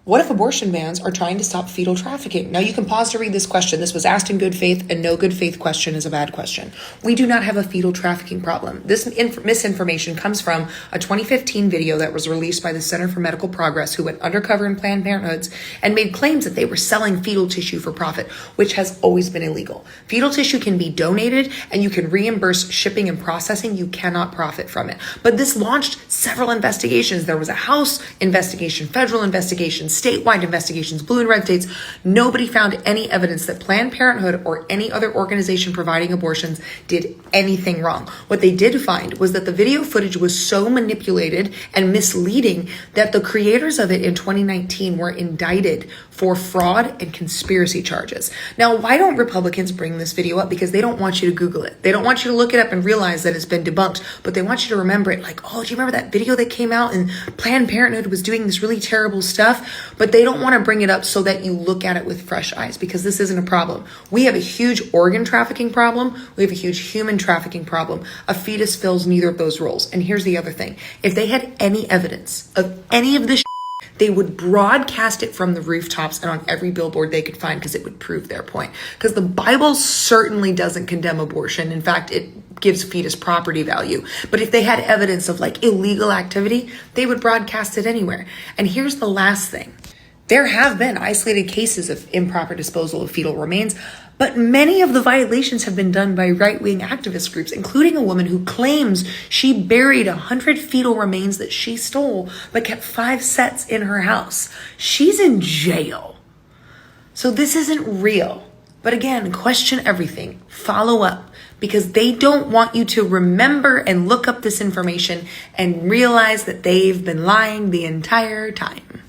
What if abortion bans are trying to stop fetal trafficking? Now you can pause to read this question. This was asked in good faith, and no good faith question is a bad question. We do not have a fetal trafficking problem. This misinformation comes from a 2015 video that was released by the Center for Medical Progress, who went undercover in Planned Parenthoods and made claims that they were selling fetal tissue for profit, which has always been illegal. Fetal tissue can be donated and you can reimburse shipping and processing. You cannot profit from it. But this launched several investigations. There was a House investigation, federal investigation, statewide investigations, blue and red states. Nobody found any evidence that Planned Parenthood or any other organization providing abortions did anything wrong. What they did find was that the video footage was so manipulated and misleading that the creators of it in 2019 were indicted for fraud and conspiracy charges. Now, why don't Republicans bring this video up? Because they don't want you to Google it. They don't want you to look it up and realize that it's been debunked, but they want you to remember it. Like, oh, do you remember that video that came out and Planned Parenthood was doing this really terrible stuff? But they don't want to bring it up so that you look at it with fresh eyes, because this isn't a problem. We have a huge organ trafficking problem. We have a huge human trafficking problem. A fetus fills neither of those roles. And here's the other thing. If they had any evidence of any of this, they would broadcast it from the rooftops and on every billboard they could find, because it would prove their point. Because the Bible certainly doesn't condemn abortion. In fact, it gives fetus property value. But if they had evidence of like illegal activity, they would broadcast it anywhere. And here's the last thing. There have been isolated cases of improper disposal of fetal remains, but many of the violations have been done by right-wing activist groups, including a woman who claims she buried 100 fetal remains that she stole, but kept 5 sets in her house. She's in jail. So this isn't real. But again, question everything. Follow up. Because they don't want you to remember and look up this information and realize that they've been lying the entire time.